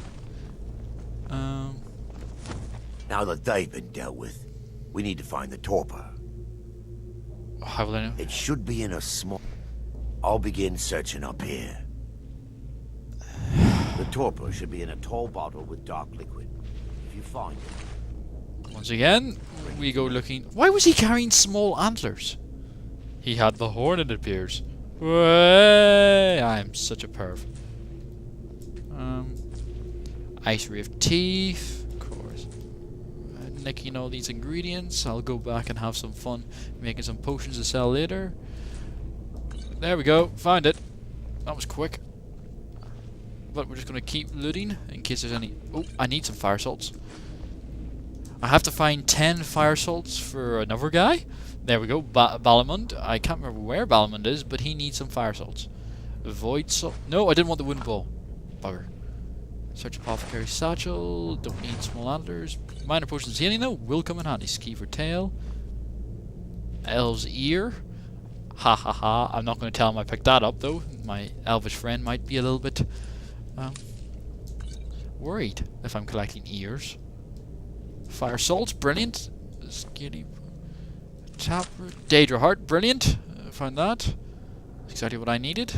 Now that they've been dealt with, we need to find the torpor. How will I know? It should be in a small... I'll begin searching up here. The torpor should be in a tall bottle with dark liquid. If you find it, Once again, we go looking. Why was he carrying small antlers? He had the horn, it appears. Way! I'm such a perv. Ice Ray of Teeth, of course. Nicking all these ingredients. I'll go back and have some fun making some potions to sell later. There we go, found it. That was quick. But we're just going to keep looting in case there's any... Oh, I need some fire salts. I have to find 10 fire salts for another guy. There we go, Balamund. I can't remember where Balamund is, but he needs some fire salts. Void salt. No, I didn't want the wind ball. Bugger. Search apothecary satchel. Don't need small antlers. Minor potions healing though will come in handy. Skeever tail. Elf's ear. Ha ha ha. I'm not going to tell him I picked that up though. My elvish friend might be a little bit worried if I'm collecting ears. Fire salts, brilliant. Skinny Taproot. Daedra heart, brilliant. Found that. That's exactly what I needed.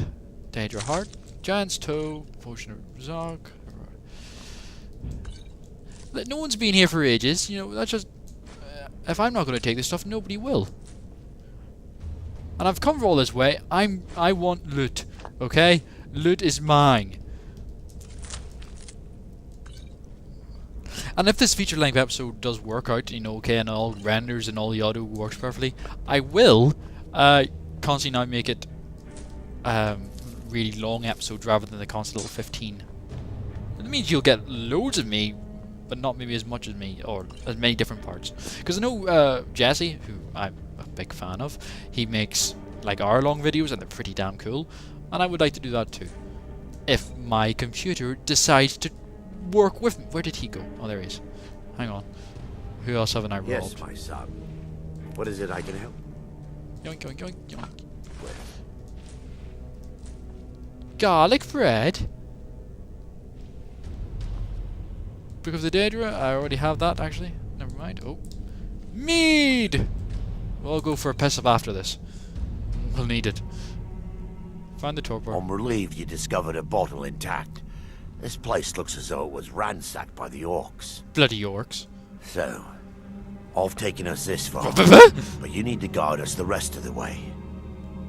Daedra heart. Giant's toe. Potion of Zog. No one's been here for ages. You know, that's just... if I'm not going to take this stuff, nobody will. And I've come all this way. I want loot. Okay? Loot is mine. And if this feature-length episode does work out, you know, okay, and all renders and all the audio works perfectly, I will constantly now make it really long episodes rather than the constant little 15. It means you'll get loads of me, but not maybe as much as me, or as many different parts. Because I know Jesse, who I'm a big fan of, he makes like hour-long videos and they're pretty damn cool, and I would like to do that too. If my computer decides to work with me. Where did he go? Oh, there he is. Hang on. Who else haven't I robbed? yes, my son. What is it I can help? Yoink, yoink, yoink, yoink. Garlic bread? Book of the Daedra? I already have that, actually. Never mind. Oh. Mead! We'll go for a piss up after this. We'll need it. Find the torpor. I'm relieved you discovered a bottle intact. This place looks as though it was ransacked by the orcs. Bloody orcs. So, I've taken us this far, but you need to guide us the rest of the way.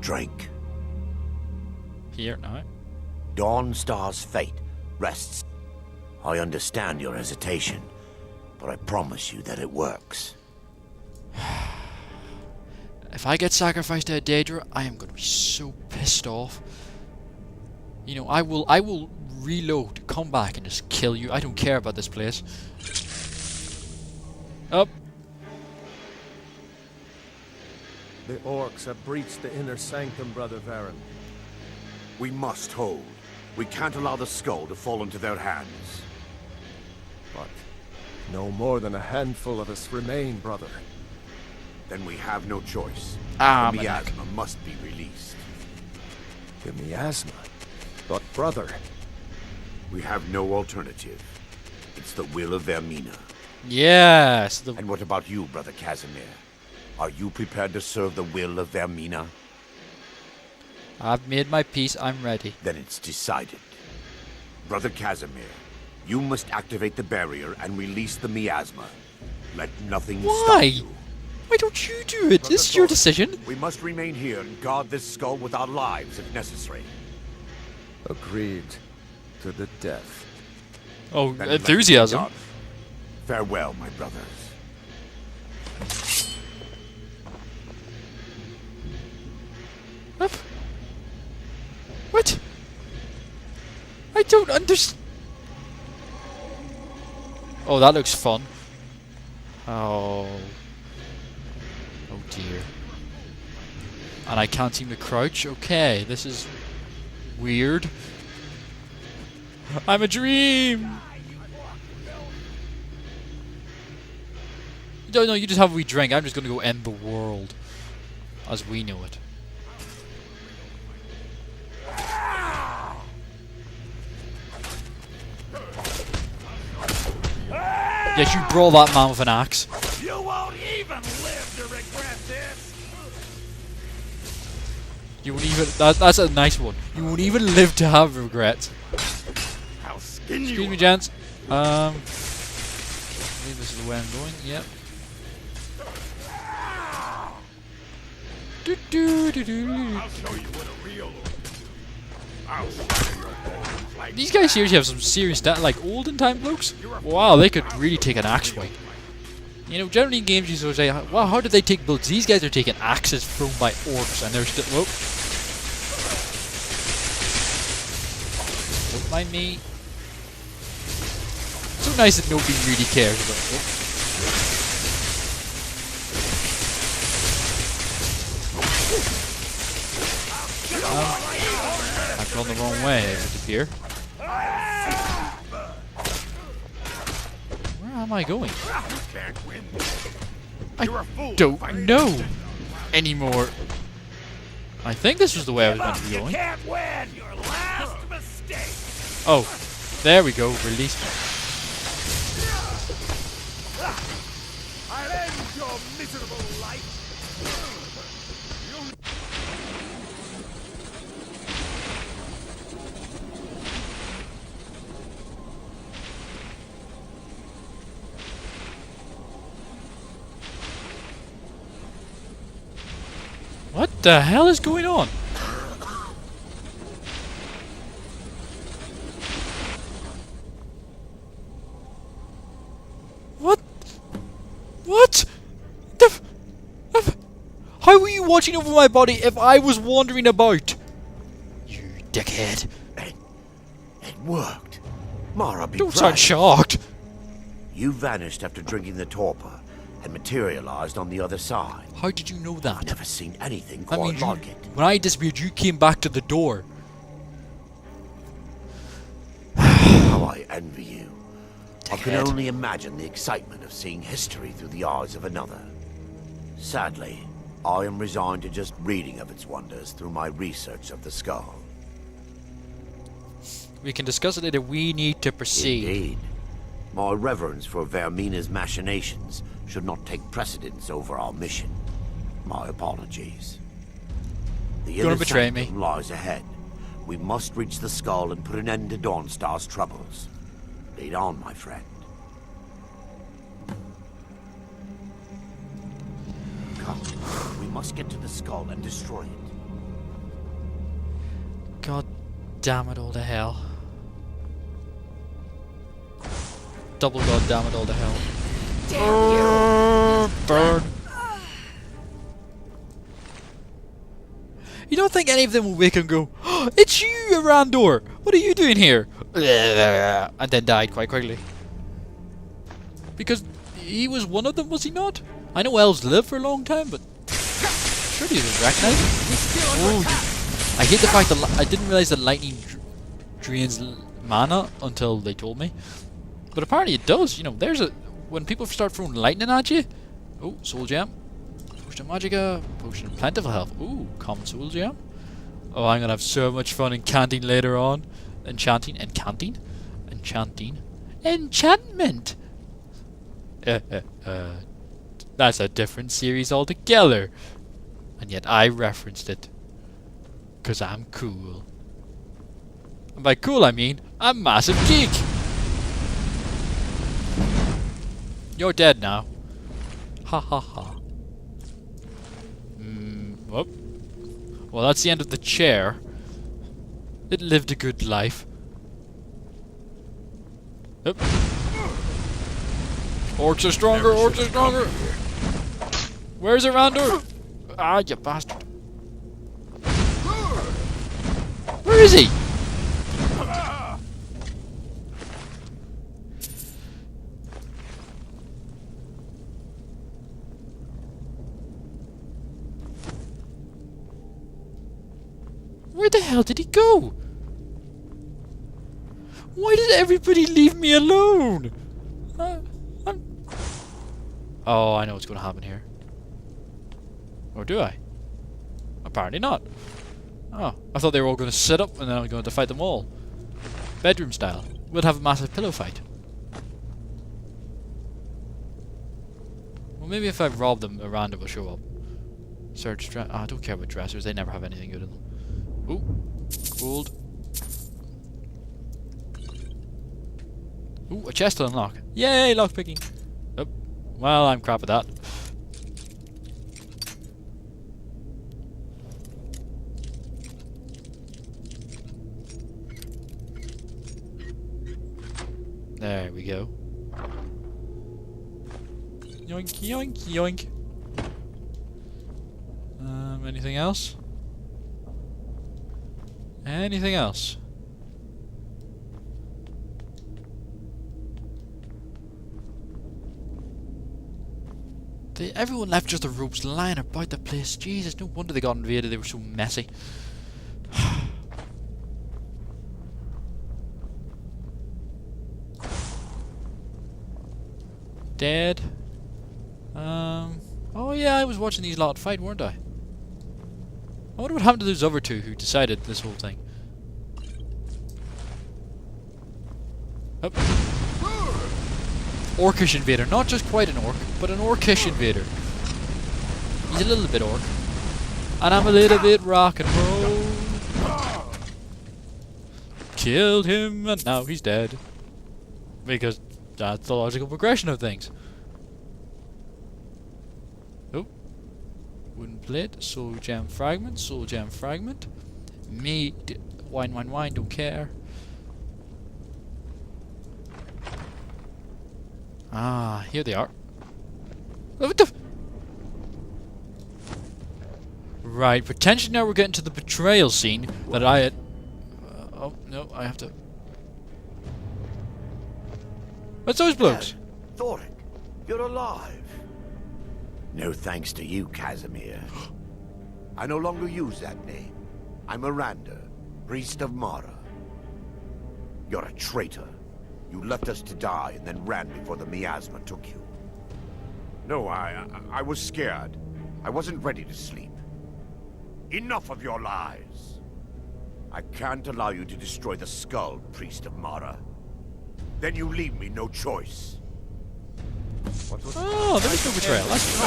Drink. Here, now. Dawnstar's fate rests. I understand your hesitation, but I promise you that it works. If I get sacrificed to a Daedra, I am going to be so pissed off. You know, I will reload, come back and just kill you. I don't care about this place. Up. The orcs have breached the inner sanctum, Brother Vaermina. We must hold. We can't allow the skull to fall into their hands. But no more than a handful of us remain, brother. Then we have no choice. Ah, the my neck. miasma must be released. The miasma. But brother, We have no alternative. It's the will of Vaermina. Yes. And what about you, Brother Casimir? Are you prepared to serve the will of Vaermina? I've made my peace. I'm ready. Then it's decided. Brother Casimir, you must activate the barrier and release the miasma. Let nothing stop Why? you. Why don't you do it? This is your decision. We must remain here and guard this skull with our lives if necessary. agreed to the death. Oh, Then let it be enthusiasm. done. Farewell, my brothers. What? I don't understand. Oh, that looks fun. Oh. Oh dear. And I can't seem to crouch? Okay, this is weird. I'm a dream! No, you just have a wee drink. I'm just gonna go end the world. As we know it. Yes, you brawl that man with an axe. You won't even live to regret this. You won't even. That's a nice one. You won't even live to have regrets. How Excuse me, gents. I believe this is the way I'm going. Yep. I'll show you what a real orc can do. I'll shatter your bones like These guys seriously have some serious like olden time blokes. Wow, they could really take an axe fight. You know, generally in games you sort of say, wow, how did they take bullets? These guys are taking axes thrown by orcs and they're still... Whoa. Don't mind me. So nice that nobody really cares about it. I've gone the wrong way, it would appear. Where am I going? can't win. I You're a fool. don't know anymore. I think this was the way I was meant to be You going. can't win. Your last mistake. Oh, there we go. Release me. I'll end your miserable life. What the hell is going on? What? What? How were you watching over my body if I was wandering about? You dickhead. It worked. Mara, be Don't proud. sound shocked. You vanished after drinking the torpor and materialized on the other side. How did you know that? Never seen anything I quite mean, like it. when I disappeared, you came back to the door. How I envy you. I can Dickhead. only imagine the excitement of seeing history through the eyes of another. Sadly, I am resigned to just reading of its wonders through my research of the skull. We can discuss it later. We need to proceed. Indeed. My reverence for Vaermina's machinations should not take precedence over our mission. My apologies. The You're gonna inner betray sanctum me. lies ahead. We must reach the skull and put an end to Dawnstar's troubles. Lead on, my friend. Come, we must get to the skull and destroy it. God damn it all to hell. Double god damn it all to hell. Burn. You don't think any of them will wake and go, oh, it's you, Arandor! What are you doing here? And then died quite quickly. Because he was one of them, was he not? I know elves live for a long time, but surely he was recognized. Oh, I hate the fact that I didn't realize that lightning drains mana until they told me. But apparently it does. You know, there's a when people start throwing lightning at you. Oh, soul gem, potion of magica, potion of plentiful health. Ooh, common soul gem. Oh, I'm gonna have so much fun enchanting later on. Enchantment. That's a different series altogether. And yet I referenced it. 'Cause I'm cool. And by cool I mean, I'm a massive geek. You're dead now. Ha ha ha. Whoop. Well, that's the end of the chair. It lived a good life. Yep. Orcs are stronger, orcs are stronger! Where's Arandor? Ah, you bastard. Where is he? Where the hell did he go? Why did everybody leave me alone? Oh, I know what's going to happen here. Or do I? Apparently not. Oh, I thought they were all going to sit up and then I was going to fight them all. Bedroom style. We'll have a massive pillow fight. Well, maybe if I rob them, a random will show up. Search dress. I don't care about dressers. They never have anything good in them. Ooh, gold. Ooh, a chest to unlock. Yay, lockpicking. Oh, well, I'm crap at that. There we go. Yoink, yoink, yoink. Anything else? Anything else? Everyone left just the ropes lying about the place. Jesus, no wonder they got invaded. They were so messy. Dead. Oh yeah, I was watching these lot fight, weren't I? I wonder what happened to those other two who decided this whole thing. Oh. Orcish invader, not just quite an orc, but an orcish invader. He's a little bit orc. And I'm a little bit rock and roll. Killed him and now he's dead. Because that's the logical progression of things. Oh. Wooden plate, soul gem fragment, soul gem fragment. Meat, wine, wine, wine, don't care. Ah, here they are. Oh, what the f— Right, potentially now we're getting to the betrayal scene that I had... oh, no, I have to... What's those blokes? Thoric, you're alive. No thanks to you, Casimir. I no longer use that name. I'm Miranda, priest of Mara. You're a traitor. You left us to die and then ran before the miasma took you. No, I was scared. I wasn't ready to sleep. Enough of your lies. I can't allow you to destroy the skull, priest of Mara. Then you leave me no choice. Oh, there is no betrayal. That's good.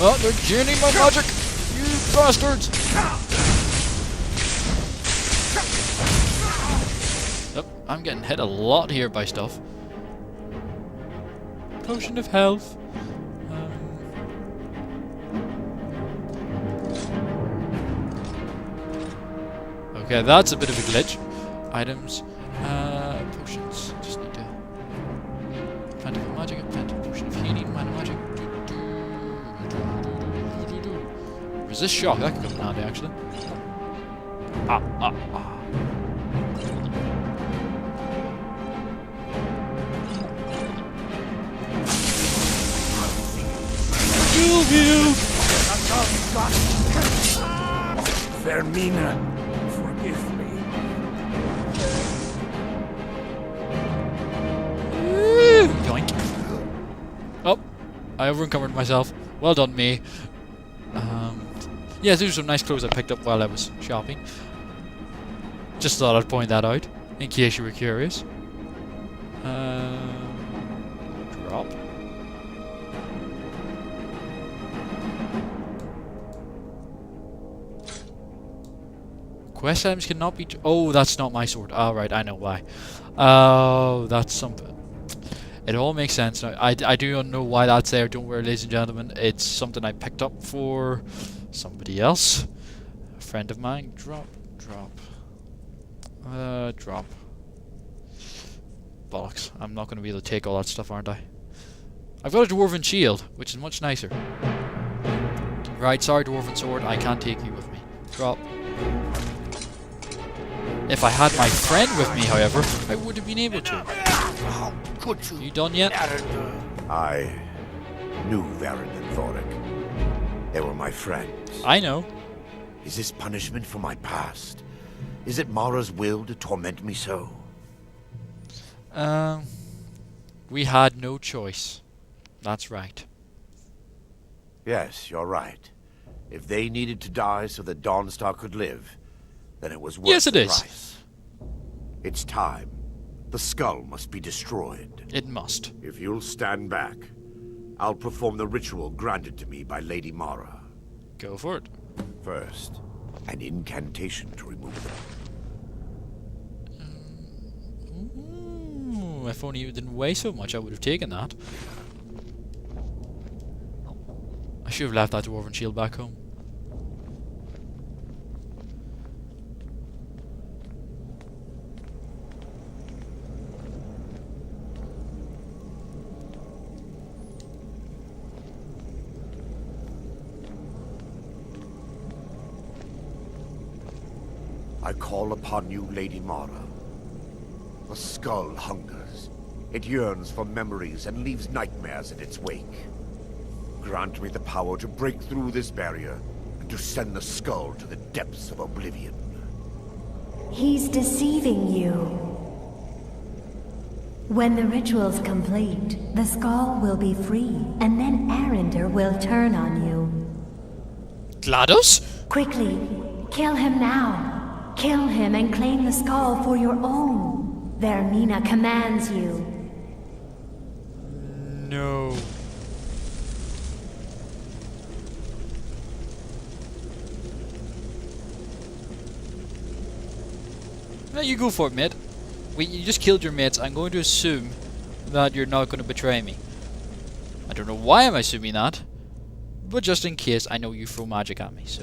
Oh, they're gaining my magic! You bastards! Oh, I'm getting hit a lot here by stuff. Potion of health. Okay, that's a bit of a glitch. Items. Potions. Just need to... Plant of magic, plant of potion of healing, mana magic. Resist shock, that could come in handy actually. Kill you! Vaermina, forgive me. Yoink. Oh, I over-encumbered myself. Well done, me. Yeah, these are some nice clothes I picked up while I was shopping. Just thought I'd point that out, in case you were curious. Drop. Quest items cannot be... Oh, that's not my sword. Oh, right, I know why. Oh, that's something... It all makes sense now. I do know why that's there. Don't worry, ladies and gentlemen. It's something I picked up for somebody else. A friend of mine. Drop. Drop. Bollocks. I'm not going to be able to take all that stuff, aren't I? I've got a dwarven shield, which is much nicer. Right, sorry, dwarven sword. I can't take you with me. Drop. If I had my friend with me, however, I would have been able to. You done yet? I knew Vaermina and Thoric. They were my friends. I know. Is this punishment for my past? Is it Mara's will to torment me so? We had no choice. That's right. Yes, you're right. If they needed to die so that Dawnstar could live, then it was worth Yes, it the is. price. It's time. The skull must be destroyed. It must. If you'll stand back, I'll perform the ritual granted to me by Lady Mara. Go for it. First, an incantation to remove them. Ooh, if only it didn't weigh so much, I would have taken that. I should have left that dwarven shield back home. I call upon you, Lady Mara. The skull hungers. It yearns for memories and leaves nightmares in its wake. Grant me the power to break through this barrier and to send the skull to the depths of oblivion. He's deceiving you. When the ritual's complete, the skull will be free, and then Arender will turn on you. GLaDOS? Quickly, kill him now. Kill him and claim the skull for your own. Vaermina commands you. No. Well, you go for it, mate. You just killed your mates. I'm going to assume that you're not going to betray me. I don't know why I'm assuming that, but just in case, I know you throw magic at me, so...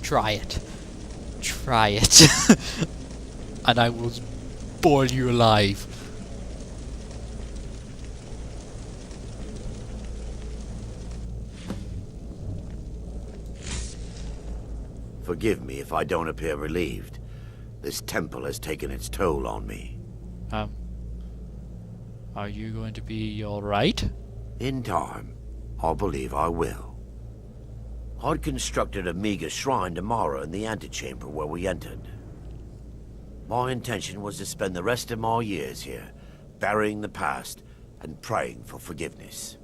Try it. Try it. And I will boil you alive. Forgive me if I don't appear relieved. This temple has taken its toll on me. Are you going to be alright? In time, I believe I will. I'd constructed a meager shrine to Mara in the antechamber where we entered. My intention was to spend the rest of my years here, burying the past and praying for forgiveness.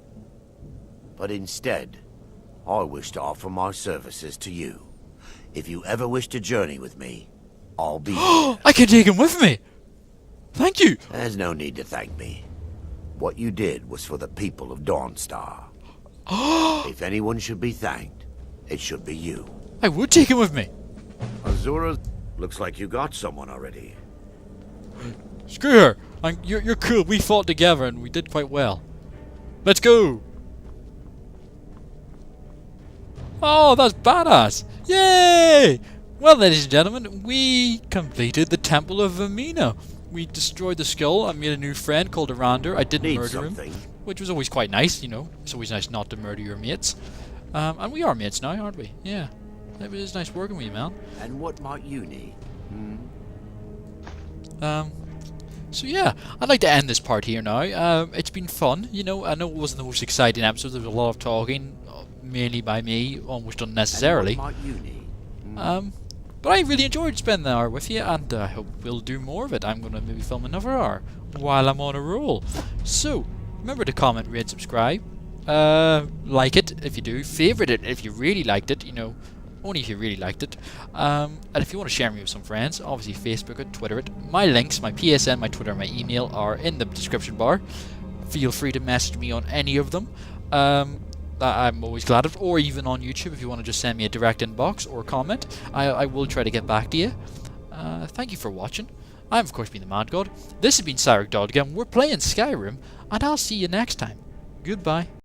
But instead, I wish to offer my services to you. If you ever wish to journey with me, I'll be here. I can take him with me! Thank you! There's no need to thank me. What you did was for the people of Dawnstar. If anyone should be thanked, it should be you. I would take him with me! Azura, looks like you got someone already. Screw her! You're cool, we fought together and we did quite well. Let's go! Oh, that's badass! Yay! Well, ladies and gentlemen, we completed the Temple of Vaermina. We destroyed the skull. I made a new friend called Arander. I didn't murder him, which was always quite nice, you know. It's always nice not to murder your mates. And we are mates now, aren't we? Yeah. It was nice working with you, man. And what might you need? So yeah, I'd like to end this part here now. It's been fun, you know. I know it wasn't the most exciting episode. There was a lot of talking, mainly by me, almost unnecessarily. And what might you need? But I really enjoyed spending the hour with you, and I hope we'll do more of it. I'm going to maybe film another hour while I'm on a roll. So, remember to comment, rate, subscribe. Like it if you do. Favorite it if you really liked it, you know. Only if you really liked it. And if you want to share me with some friends, obviously Facebook it, Twitter it. My links, my PSN, my Twitter, my email are in the description bar. Feel free to message me on any of them. I'm always glad of, or even on YouTube if you want to just send me a direct inbox or comment. I will try to get back to you. Thank you for watching. I'm of course been the Mad God. This has been Syric again. We're playing Skyrim, and I'll see you next time. Goodbye.